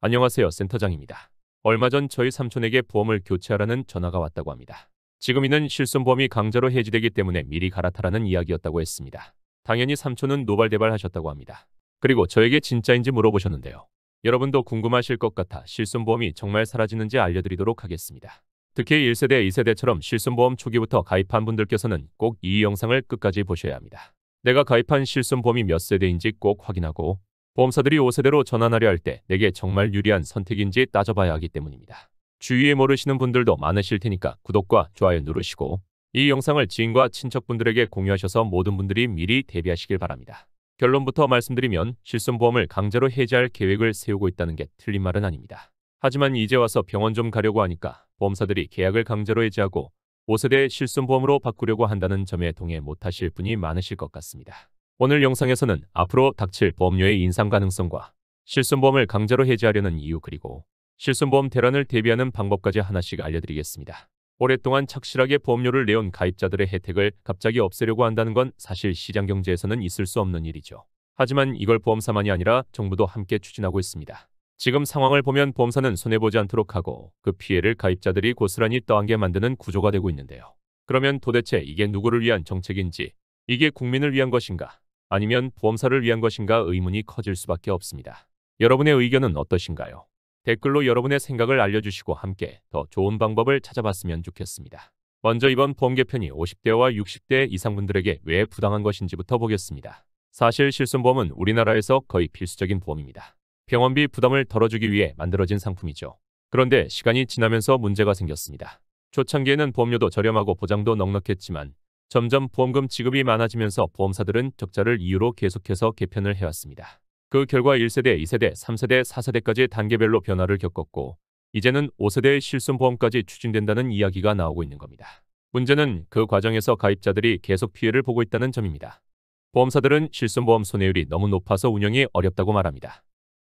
안녕하세요, 센터장입니다. 얼마 전 저희 삼촌에게 보험을 교체하라는 전화가 왔다고 합니다. 지금 이는 실손보험이 강제로 해지되기 때문에 미리 갈아타라는 이야기였다고 했습니다. 당연히 삼촌은 노발대발하셨다고 합니다. 그리고 저에게 진짜인지 물어보셨는데요. 여러분도 궁금하실 것 같아 실손보험이 정말 사라지는지 알려드리도록 하겠습니다. 특히 1세대, 2세대처럼 실손보험 초기부터 가입한 분들께서는 꼭 이 영상을 끝까지 보셔야 합니다. 내가 가입한 실손보험이 몇 세대인지 꼭 확인하고 보험사들이 5세대로 전환하려 할 때 내게 정말 유리한 선택인지 따져봐야 하기 때문입니다. 주위에 모르시는 분들도 많으실 테니까 구독과 좋아요 누르시고 이 영상을 지인과 친척분들에게 공유하셔서 모든 분들이 미리 대비하시길 바랍니다. 결론부터 말씀드리면 실손보험을 강제로 해지할 계획을 세우고 있다는 게 틀린 말은 아닙니다. 하지만 이제 와서 병원 좀 가려고 하니까 보험사들이 계약을 강제로 해지하고 5세대 실손보험으로 바꾸려고 한다는 점에 동의 못하실 분이 많으실 것 같습니다. 오늘 영상에서는 앞으로 닥칠 보험료의 인상 가능성과 실손보험을 강제로 해지하려는 이유 그리고 실손보험 대란을 대비하는 방법까지 하나씩 알려드리겠습니다. 오랫동안 착실하게 보험료를 내온 가입자들의 혜택을 갑자기 없애려고 한다는 건 사실 시장 경제에서는 있을 수 없는 일이죠. 하지만 이걸 보험사만이 아니라 정부도 함께 추진하고 있습니다. 지금 상황을 보면 보험사는 손해보지 않도록 하고 그 피해를 가입자들이 고스란히 떠안게 만드는 구조가 되고 있는데요. 그러면 도대체 이게 누구를 위한 정책인지, 이게 국민을 위한 것인가, 아니면 보험사를 위한 것인가 의문이 커질 수밖에 없습니다. 여러분의 의견은 어떠신가요? 댓글로 여러분의 생각을 알려주시고 함께 더 좋은 방법을 찾아봤으면 좋겠습니다. 먼저 이번 보험 개편이 50대와 60대 이상 분들에게 왜 부당한 것인지부터 보겠습니다. 사실 실손보험은 우리나라에서 거의 필수적인 보험입니다. 병원비 부담을 덜어주기 위해 만들어진 상품이죠. 그런데 시간이 지나면서 문제가 생겼습니다. 초창기에는 보험료도 저렴하고 보장도 넉넉했지만 점점 보험금 지급이 많아지면서 보험사들은 적자를 이유로 계속해서 개편을 해왔습니다. 그 결과 1세대, 2세대, 3세대, 4세대까지 단계별로 변화를 겪었고 이제는 5세대의 실손보험까지 추진된다는 이야기가 나오고 있는 겁니다. 문제는 그 과정에서 가입자들이 계속 피해를 보고 있다는 점입니다. 보험사들은 실손보험 손해율이 너무 높아서 운영이 어렵다고 말합니다.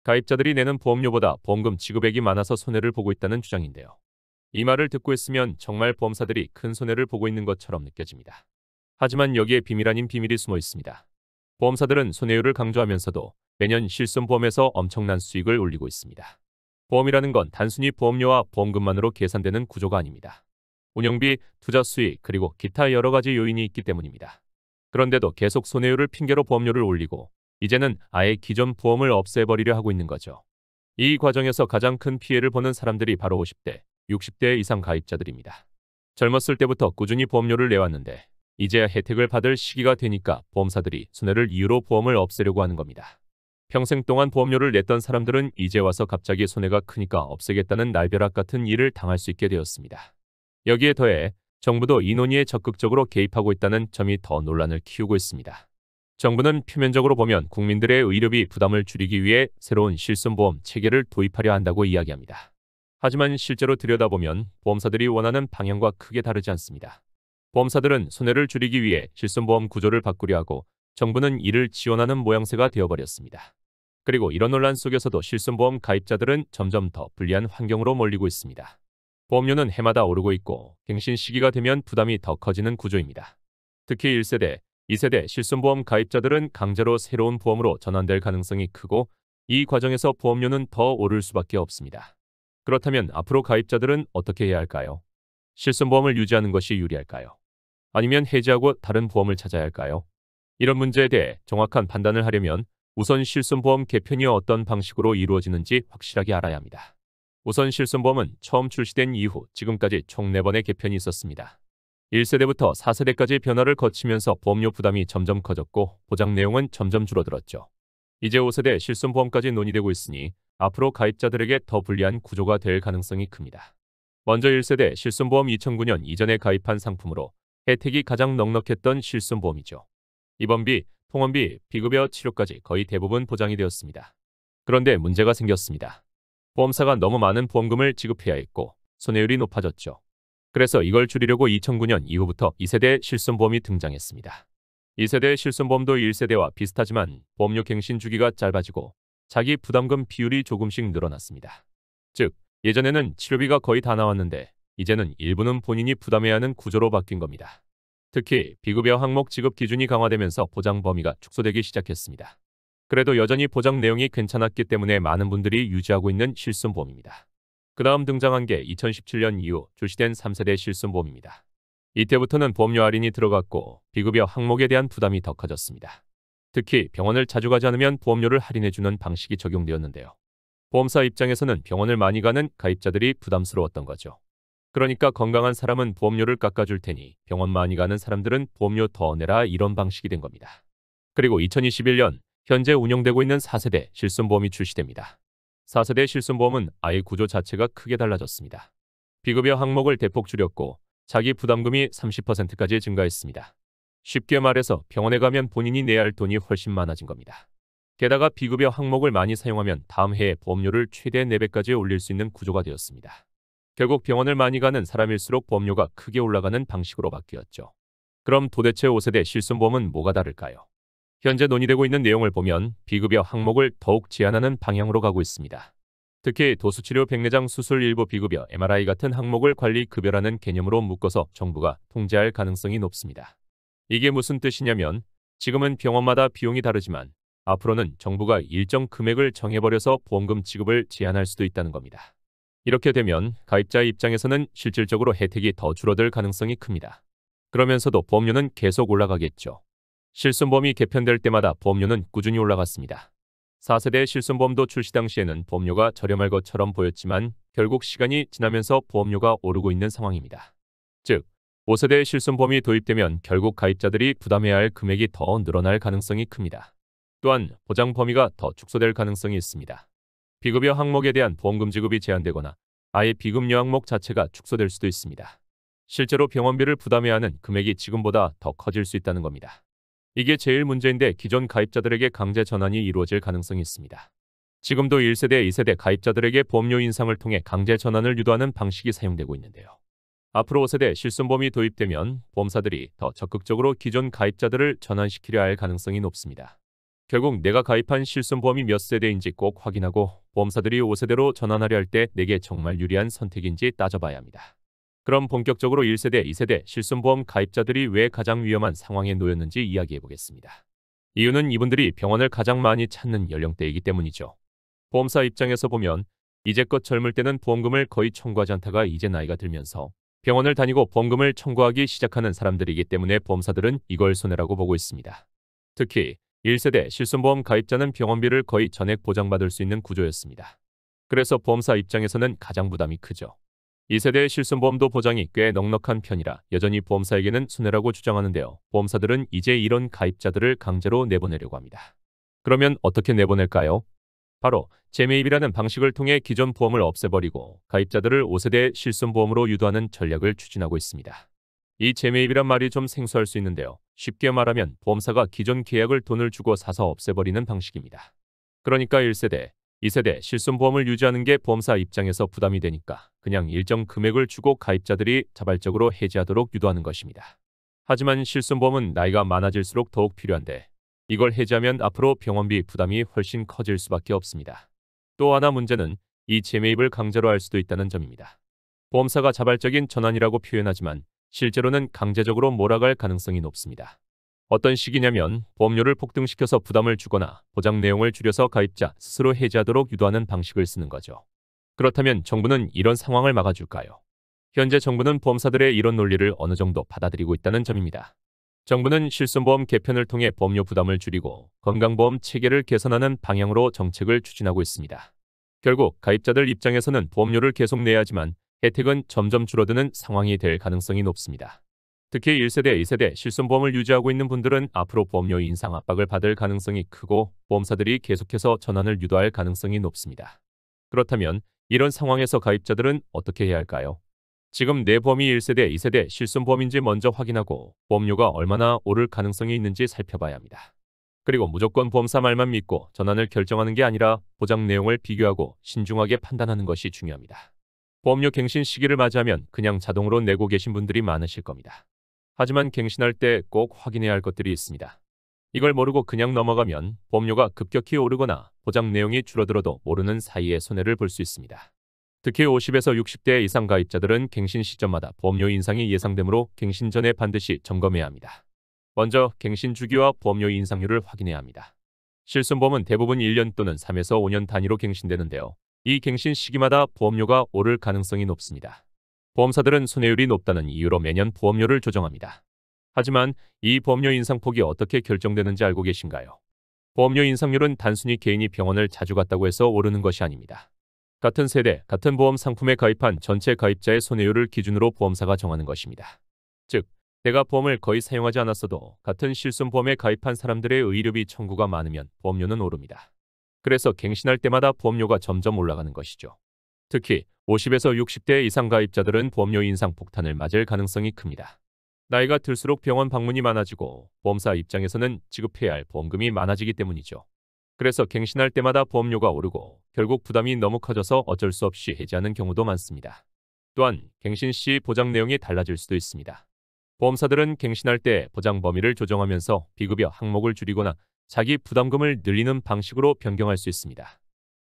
가입자들이 내는 보험료보다 보험금 지급액이 많아서 손해를 보고 있다는 주장인데요. 이 말을 듣고 있으면 정말 보험사들이 큰 손해를 보고 있는 것처럼 느껴집니다. 하지만 여기에 비밀 아닌 비밀이 숨어 있습니다. 보험사들은 손해율을 강조하면서도 매년 실손보험에서 엄청난 수익을 올리고 있습니다. 보험이라는 건 단순히 보험료와 보험금만으로 계산되는 구조가 아닙니다. 운영비, 투자 수익, 그리고 기타 여러 가지 요인이 있기 때문입니다. 그런데도 계속 손해율을 핑계로 보험료를 올리고 이제는 아예 기존 보험을 없애버리려 하고 있는 거죠. 이 과정에서 가장 큰 피해를 보는 사람들이 바로 50대, 60대 이상 가입자들입니다. 젊었을 때부터 꾸준히 보험료를 내왔는데 이제야 혜택을 받을 시기가 되니까 보험사들이 손해를 이유로 보험을 없애려고 하는 겁니다. 평생 동안 보험료를 냈던 사람들은 이제 와서 갑자기 손해가 크니까 없애겠다는 날벼락 같은 일을 당할 수 있게 되었습니다. 여기에 더해 정부도 이 논의에 적극적으로 개입하고 있다는 점이 더 논란을 키우고 있습니다. 정부는 표면적으로 보면 국민들의 의료비 부담을 줄이기 위해 새로운 실손보험 체계를 도입하려 한다고 이야기합니다. 하지만 실제로 들여다보면 보험사들이 원하는 방향과 크게 다르지 않습니다. 보험사들은 손해를 줄이기 위해 실손보험 구조를 바꾸려 하고 정부는 이를 지원하는 모양새가 되어버렸습니다. 그리고 이런 논란 속에서도 실손보험 가입자들은 점점 더 불리한 환경으로 몰리고 있습니다. 보험료는 해마다 오르고 있고 갱신 시기가 되면 부담이 더 커지는 구조입니다. 특히 1세대, 2세대 실손보험 가입자들은 강제로 새로운 보험으로 전환될 가능성이 크고 이 과정에서 보험료는 더 오를 수밖에 없습니다. 그렇다면 앞으로 가입자들은 어떻게 해야 할까요? 실손보험을 유지하는 것이 유리할까요? 아니면 해지하고 다른 보험을 찾아야 할까요? 이런 문제에 대해 정확한 판단을 하려면 우선 실손보험 개편이 어떤 방식으로 이루어지는지 확실하게 알아야 합니다. 우선 실손보험은 처음 출시된 이후 지금까지 총 4번의 개편이 있었습니다. 1세대부터 4세대까지 변화를 거치면서 보험료 부담이 점점 커졌고 보장 내용은 점점 줄어들었죠. 이제 5세대 실손보험까지 논의되고 있으니 앞으로 가입자들에게 더 불리한 구조가 될 가능성이 큽니다. 먼저 1세대 실손보험 2009년 이전에 가입한 상품으로 혜택이 가장 넉넉했던 실손보험이죠. 입원비, 통원비, 비급여 치료까지 거의 대부분 보장이 되었습니다. 그런데 문제가 생겼습니다. 보험사가 너무 많은 보험금을 지급해야 했고 손해율이 높아졌죠. 그래서 이걸 줄이려고 2009년 이후부터 2세대 실손보험이 등장했습니다. 2세대 실손보험도 1세대와 비슷하지만 보험료 갱신 주기가 짧아지고 자기 부담금 비율이 조금씩 늘어났습니다. 즉, 예전에는 치료비가 거의 다 나왔는데 이제는 일부는 본인이 부담해야 하는 구조로 바뀐 겁니다. 특히 비급여 항목 지급 기준이 강화되면서 보장 범위가 축소되기 시작했습니다. 그래도 여전히 보장 내용이 괜찮았기 때문에 많은 분들이 유지하고 있는 실손보험입니다. 그 다음 등장한 게 2017년 이후 출시된 3세대 실손보험입니다. 이때부터는 보험료 할인이 들어갔고 비급여 항목에 대한 부담이 더 커졌습니다. 특히 병원을 자주 가지 않으면 보험료를 할인해주는 방식이 적용되었는데요. 보험사 입장에서는 병원을 많이 가는 가입자들이 부담스러웠던 거죠. 그러니까 건강한 사람은 보험료를 깎아줄 테니 병원 많이 가는 사람들은 보험료 더 내라, 이런 방식이 된 겁니다. 그리고 2021년 현재 운영되고 있는 4세대 실손보험이 출시됩니다. 4세대 실손보험은 아예 구조 자체가 크게 달라졌습니다. 비급여 항목을 대폭 줄였고 자기 부담금이 30%까지 증가했습니다. 쉽게 말해서 병원에 가면 본인이 내야 할 돈이 훨씬 많아진 겁니다. 게다가 비급여 항목을 많이 사용하면 다음 해에 보험료를 최대 4배까지 올릴 수 있는 구조가 되었습니다. 결국 병원을 많이 가는 사람일수록 보험료가 크게 올라가는 방식으로 바뀌었죠. 그럼 도대체 5세대 실손보험은 뭐가 다를까요? 현재 논의되고 있는 내용을 보면 비급여 항목을 더욱 제한하는 방향으로 가고 있습니다. 특히 도수치료 백내장 수술 일부 비급여 MRI 같은 항목을 관리급여라는 개념으로 묶어서 정부가 통제할 가능성이 높습니다. 이게 무슨 뜻이냐면 지금은 병원마다 비용이 다르지만 앞으로는 정부가 일정 금액을 정해버려서 보험금 지급을 제한할 수도 있다는 겁니다. 이렇게 되면 가입자 입장에서는 실질적으로 혜택이 더 줄어들 가능성이 큽니다. 그러면서도 보험료는 계속 올라가겠죠. 실손보험이 개편될 때마다 보험료는 꾸준히 올라갔습니다. 4세대 실손보험도 출시 당시에는 보험료가 저렴할 것처럼 보였지만 결국 시간이 지나면서 보험료가 오르고 있는 상황입니다. 즉, 5세대 실손보험이 도입되면 결국 가입자들이 부담해야 할 금액이 더 늘어날 가능성이 큽니다. 또한 보장 범위가 더 축소될 가능성이 있습니다. 비급여 항목에 대한 보험금 지급이 제한되거나 아예 비급여 항목 자체가 축소될 수도 있습니다. 실제로 병원비를 부담해야 하는 금액이 지금보다 더 커질 수 있다는 겁니다. 이게 제일 문제인데 기존 가입자들에게 강제 전환이 이루어질 가능성이 있습니다. 지금도 1세대, 2세대 가입자들에게 보험료 인상을 통해 강제 전환을 유도하는 방식이 사용되고 있는데요. 앞으로 5세대 실손보험이 도입되면 보험사들이 더 적극적으로 기존 가입자들을 전환시키려 할 가능성이 높습니다. 결국 내가 가입한 실손보험이 몇 세대인지 꼭 확인하고 보험사들이 5세대로 전환하려 할 때 내게 정말 유리한 선택인지 따져봐야 합니다. 그럼 본격적으로 1세대, 2세대 실손보험 가입자들이 왜 가장 위험한 상황에 놓였는지 이야기해보겠습니다. 이유는 이분들이 병원을 가장 많이 찾는 연령대이기 때문이죠. 보험사 입장에서 보면 이제껏 젊을 때는 보험금을 거의 청구하지 않다가 이제 나이가 들면서 병원을 다니고 보험금을 청구하기 시작하는 사람들이기 때문에 보험사들은 이걸 손해라고 보고 있습니다. 특히 1세대 실손보험 가입자는 병원비를 거의 전액 보장받을 수 있는 구조였습니다. 그래서 보험사 입장에서는 가장 부담이 크죠. 2세대 실손보험도 보장이 꽤 넉넉한 편이라 여전히 보험사에게는 손해라고 주장하는데요. 보험사들은 이제 이런 가입자들을 강제로 내보내려고 합니다. 그러면 어떻게 내보낼까요? 바로 재매입이라는 방식을 통해 기존 보험을 없애버리고 가입자들을 5세대 실손보험으로 유도하는 전략을 추진하고 있습니다. 이 재매입이란 말이 좀 생소할 수 있는데요. 쉽게 말하면 보험사가 기존 계약을 돈을 주고 사서 없애버리는 방식입니다. 그러니까 1세대, 2세대 실손보험을 유지하는 게 보험사 입장에서 부담이 되니까 그냥 일정 금액을 주고 가입자들이 자발적으로 해지하도록 유도하는 것입니다. 하지만 실손보험은 나이가 많아질수록 더욱 필요한데 이걸 해지하면 앞으로 병원비 부담이 훨씬 커질 수밖에 없습니다. 또 하나 문제는 이 재매입을 강제로 할 수도 있다는 점입니다. 보험사가 자발적인 전환이라고 표현하지만 실제로는 강제적으로 몰아갈 가능성이 높습니다. 어떤 식이냐면 보험료를 폭등시켜서 부담을 주거나 보장 내용을 줄여서 가입자 스스로 해지하도록 유도하는 방식을 쓰는 거죠. 그렇다면 정부는 이런 상황을 막아줄까요? 현재 정부는 보험사들의 이런 논리를 어느 정도 받아들이고 있다는 점입니다. 정부는 실손보험 개편을 통해 보험료 부담을 줄이고 건강보험 체계를 개선하는 방향으로 정책을 추진하고 있습니다. 결국 가입자들 입장에서는 보험료를 계속 내야 하지만 혜택은 점점 줄어드는 상황이 될 가능성이 높습니다. 특히 1세대, 2세대 실손보험을 유지하고 있는 분들은 앞으로 보험료 인상 압박을 받을 가능성이 크고 보험사들이 계속해서 전환을 유도할 가능성이 높습니다. 그렇다면 이런 상황에서 가입자들은 어떻게 해야 할까요? 지금 내 보험이 1세대, 2세대 실손보험인지 먼저 확인하고 보험료가 얼마나 오를 가능성이 있는지 살펴봐야 합니다. 그리고 무조건 보험사 말만 믿고 전환을 결정하는 게 아니라 보장 내용을 비교하고 신중하게 판단하는 것이 중요합니다. 보험료 갱신 시기를 맞이하면 그냥 자동으로 내고 계신 분들이 많으실 겁니다. 하지만 갱신할 때 꼭 확인해야 할 것들이 있습니다. 이걸 모르고 그냥 넘어가면 보험료가 급격히 오르거나 보장 내용이 줄어들어도 모르는 사이에 손해를 볼 수 있습니다. 특히 50에서 60대 이상 가입자들은 갱신 시점마다 보험료 인상이 예상되므로 갱신 전에 반드시 점검해야 합니다. 먼저 갱신 주기와 보험료 인상률을 확인해야 합니다. 실손보험은 대부분 1년 또는 3에서 5년 단위로 갱신되는데요. 이 갱신 시기마다 보험료가 오를 가능성이 높습니다. 보험사들은 손해율이 높다는 이유로 매년 보험료를 조정합니다. 하지만 이 보험료 인상폭이 어떻게 결정되는지 알고 계신가요? 보험료 인상률은 단순히 개인이 병원을 자주 갔다고 해서 오르는 것이 아닙니다. 같은 세대, 같은 보험 상품에 가입한 전체 가입자의 손해율을 기준으로 보험사가 정하는 것입니다. 즉, 내가 보험을 거의 사용하지 않았어도 같은 실손보험에 가입한 사람들의 의료비 청구가 많으면 보험료는 오릅니다. 그래서 갱신할 때마다 보험료가 점점 올라가는 것이죠. 특히 50에서 60대 이상 가입자들은 보험료 인상 폭탄을 맞을 가능성이 큽니다. 나이가 들수록 병원 방문이 많아지고 보험사 입장에서는 지급해야 할 보험금이 많아지기 때문이죠. 그래서 갱신할 때마다 보험료가 오르고 결국 부담이 너무 커져서 어쩔 수 없이 해지하는 경우도 많습니다. 또한 갱신 시 보장 내용이 달라질 수도 있습니다. 보험사들은 갱신할 때 보장 범위를 조정하면서 비급여 항목을 줄이거나 자기 부담금을 늘리는 방식으로 변경할 수 있습니다.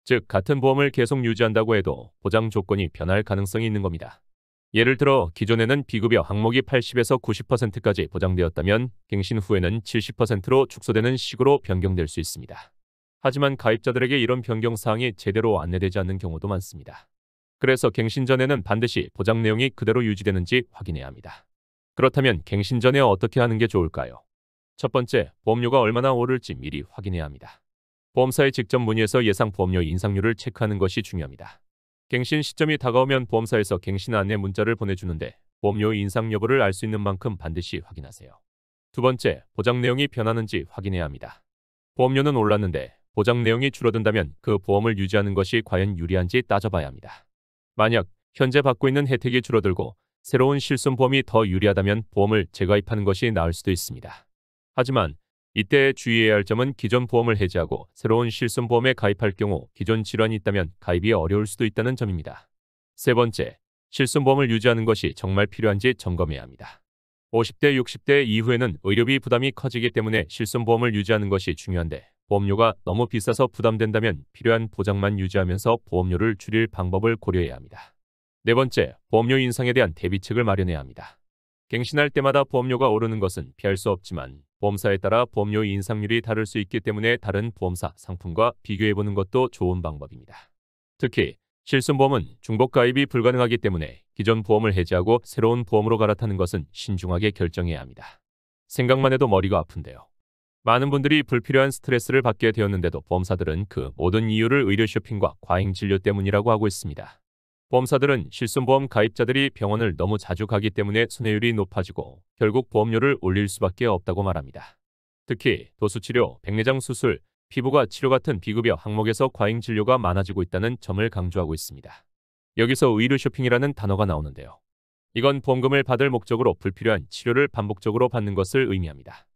즉, 같은 보험을 계속 유지한다고 해도 보장 조건이 변할 가능성이 있는 겁니다. 예를 들어 기존에는 비급여 항목이 80에서 90%까지 보장되었다면 갱신 후에는 70%로 축소되는 식으로 변경될 수 있습니다. 하지만 가입자들에게 이런 변경 사항이 제대로 안내되지 않는 경우도 많습니다. 그래서 갱신 전에는 반드시 보장 내용이 그대로 유지되는지 확인해야 합니다. 그렇다면 갱신 전에 어떻게 하는 게 좋을까요? 첫 번째, 보험료가 얼마나 오를지 미리 확인해야 합니다. 보험사에 직접 문의해서 예상 보험료 인상률을 체크하는 것이 중요합니다. 갱신 시점이 다가오면 보험사에서 갱신 안내 문자를 보내주는데 보험료 인상 여부를 알 수 있는 만큼 반드시 확인하세요. 두 번째, 보장 내용이 변하는지 확인해야 합니다. 보험료는 올랐는데 보장 내용이 줄어든다면 그 보험을 유지하는 것이 과연 유리한지 따져봐야 합니다. 만약 현재 받고 있는 혜택이 줄어들고 새로운 실손보험이 더 유리하다면 보험을 재가입하는 것이 나을 수도 있습니다. 하지만 이때 주의해야 할 점은 기존 보험을 해지하고 새로운 실손보험에 가입할 경우 기존 질환이 있다면 가입이 어려울 수도 있다는 점입니다. 세 번째, 실손보험을 유지하는 것이 정말 필요한지 점검해야 합니다. 50대, 60대 이후에는 의료비 부담이 커지기 때문에 실손보험을 유지하는 것이 중요한데 보험료가 너무 비싸서 부담된다면 필요한 보장만 유지하면서 보험료를 줄일 방법을 고려해야 합니다. 네 번째, 보험료 인상에 대한 대비책을 마련해야 합니다. 갱신할 때마다 보험료가 오르는 것은 피할 수 없지만 보험사에 따라 보험료 인상률이 다를 수 있기 때문에 다른 보험사 상품과 비교해보는 것도 좋은 방법입니다. 특히 실손보험은 중복 가입이 불가능하기 때문에 기존 보험을 해지하고 새로운 보험으로 갈아타는 것은 신중하게 결정해야 합니다. 생각만 해도 머리가 아픈데요. 많은 분들이 불필요한 스트레스를 받게 되었는데도 보험사들은 그 모든 이유를 의료 쇼핑과 과잉 진료 때문이라고 하고 있습니다. 보험사들은 실손보험 가입자들이 병원을 너무 자주 가기 때문에 손해율이 높아지고 결국 보험료를 올릴 수밖에 없다고 말합니다. 특히 도수치료, 백내장 수술, 피부과 치료 같은 비급여 항목에서 과잉 진료가 많아지고 있다는 점을 강조하고 있습니다. 여기서 의료 쇼핑이라는 단어가 나오는데요. 이건 보험금을 받을 목적으로 불필요한 치료를 반복적으로 받는 것을 의미합니다.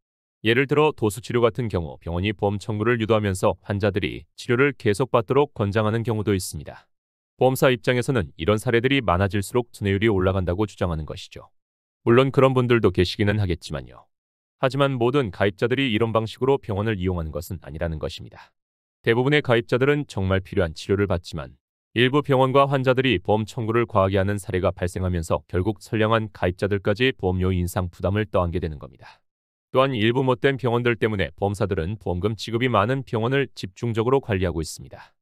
예를 들어 도수치료 같은 경우 병원이 보험 청구를 유도하면서 환자들이 치료를 계속 받도록 권장하는 경우도 있습니다. 보험사 입장에서는 이런 사례들이 많아질수록 손해율이 올라간다고 주장하는 것이죠. 물론 그런 분들도 계시기는 하겠지만요. 하지만 모든 가입자들이 이런 방식으로 병원을 이용하는 것은 아니라는 것입니다. 대부분의 가입자들은 정말 필요한 치료를 받지만 일부 병원과 환자들이 보험 청구를 과하게 하는 사례가 발생하면서 결국 선량한 가입자들까지 보험료 인상 부담을 떠안게 되는 겁니다. 또한 일부 못된 병원들 때문에 보험사들은 보험금 지급이 많은 병원을 집중적으로 관리하고 있습니다.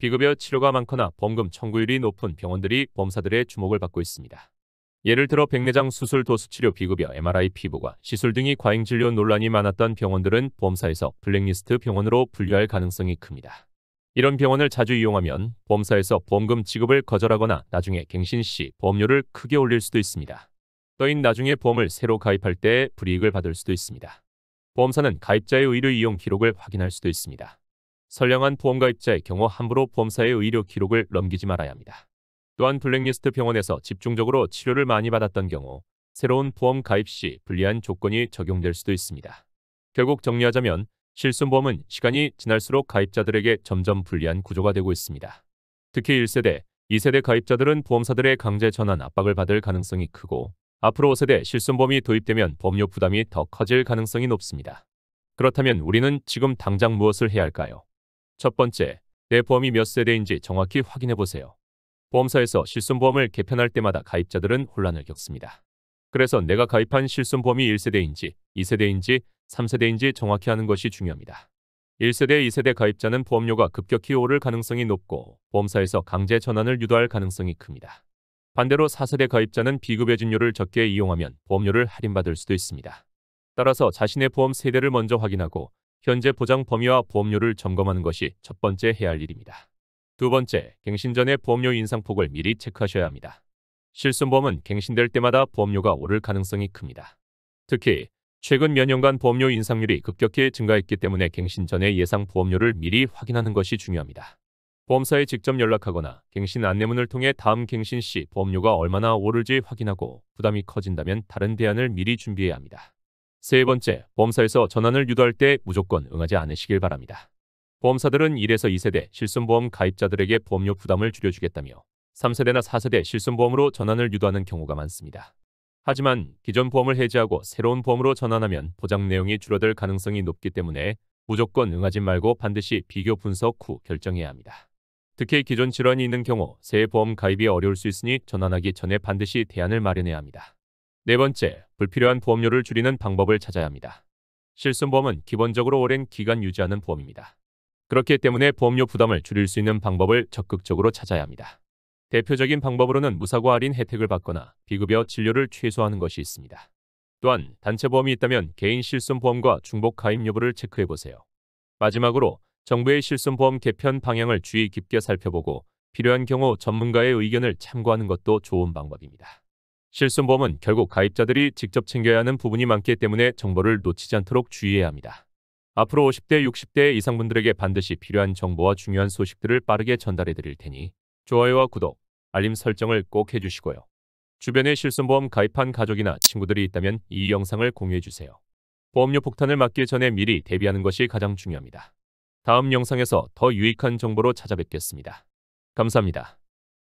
비급여 치료가 많거나 보험금 청구율이 높은 병원들이 보험사들의 주목을 받고 있습니다. 예를 들어 백내장 수술, 도수치료, 비급여, MRI, 피부과 시술 등이 과잉 진료 논란이 많았던 병원들은 보험사에서 블랙리스트 병원으로 분류할 가능성이 큽니다. 이런 병원을 자주 이용하면 보험사에서 보험금 지급을 거절하거나 나중에 갱신 시 보험료를 크게 올릴 수도 있습니다. 또인 나중에 보험을 새로 가입할 때 불이익을 받을 수도 있습니다. 보험사는 가입자의 의료 이용 기록을 확인할 수도 있습니다. 선량한 보험가입자의 경우 함부로 보험사의 의료 기록을 넘기지 말아야 합니다. 또한 블랙리스트 병원에서 집중적으로 치료를 많이 받았던 경우 새로운 보험 가입 시 불리한 조건이 적용될 수도 있습니다. 결국 정리하자면 실손보험은 시간이 지날수록 가입자들에게 점점 불리한 구조가 되고 있습니다. 특히 1세대, 2세대 가입자들은 보험사들의 강제 전환 압박을 받을 가능성이 크고 앞으로 5세대 실손보험이 도입되면 보험료 부담이 더 커질 가능성이 높습니다. 그렇다면 우리는 지금 당장 무엇을 해야 할까요? 첫 번째, 내 보험이 몇 세대인지 정확히 확인해 보세요. 보험사에서 실손보험을 개편할 때마다 가입자들은 혼란을 겪습니다. 그래서 내가 가입한 실손보험이 1세대인지, 2세대인지, 3세대인지 정확히 아는 것이 중요합니다. 1세대, 2세대 가입자는 보험료가 급격히 오를 가능성이 높고 보험사에서 강제 전환을 유도할 가능성이 큽니다. 반대로 4세대 가입자는 비급여진료를 적게 이용하면 보험료를 할인받을 수도 있습니다. 따라서 자신의 보험 세대를 먼저 확인하고 현재 보장 범위와 보험료를 점검하는 것이 첫 번째 해야 할 일입니다. 두 번째, 갱신 전에 보험료 인상폭을 미리 체크하셔야 합니다. 실손보험은 갱신될 때마다 보험료가 오를 가능성이 큽니다. 특히 최근 몇 년간 보험료 인상률이 급격히 증가했기 때문에 갱신 전에 예상 보험료를 미리 확인하는 것이 중요합니다. 보험사에 직접 연락하거나 갱신 안내문을 통해 다음 갱신 시 보험료가 얼마나 오를지 확인하고 부담이 커진다면 다른 대안을 미리 준비해야 합니다. 세 번째, 보험사에서 전환을 유도할 때 무조건 응하지 않으시길 바랍니다. 보험사들은 1에서 2세대 실손보험 가입자들에게 보험료 부담을 줄여주겠다며 3세대나 4세대 실손보험으로 전환을 유도하는 경우가 많습니다. 하지만 기존 보험을 해지하고 새로운 보험으로 전환하면 보장 내용이 줄어들 가능성이 높기 때문에 무조건 응하지 말고 반드시 비교 분석 후 결정해야 합니다. 특히 기존 질환이 있는 경우 새 보험 가입이 어려울 수 있으니 전환하기 전에 반드시 대안을 마련해야 합니다. 네 번째, 불필요한 보험료를 줄이는 방법을 찾아야 합니다. 실손보험은 기본적으로 오랜 기간 유지하는 보험입니다. 그렇기 때문에 보험료 부담을 줄일 수 있는 방법을 적극적으로 찾아야 합니다. 대표적인 방법으로는 무사고 할인 혜택을 받거나 비급여 진료를 최소화하는 것이 있습니다. 또한 단체보험이 있다면 개인 실손보험과 중복 가입 여부를 체크해보세요. 마지막으로 정부의 실손보험 개편 방향을 주의 깊게 살펴보고 필요한 경우 전문가의 의견을 참고하는 것도 좋은 방법입니다. 실손보험은 결국 가입자들이 직접 챙겨야 하는 부분이 많기 때문에 정보를 놓치지 않도록 주의해야 합니다. 앞으로 50대, 60대 이상 분들에게 반드시 필요한 정보와 중요한 소식들을 빠르게 전달해 드릴 테니 좋아요와 구독, 알림 설정을 꼭 해주시고요. 주변에 실손보험 가입한 가족이나 친구들이 있다면 이 영상을 공유해 주세요. 보험료 폭탄을 맞기 전에 미리 대비하는 것이 가장 중요합니다. 다음 영상에서 더 유익한 정보로 찾아뵙겠습니다. 감사합니다.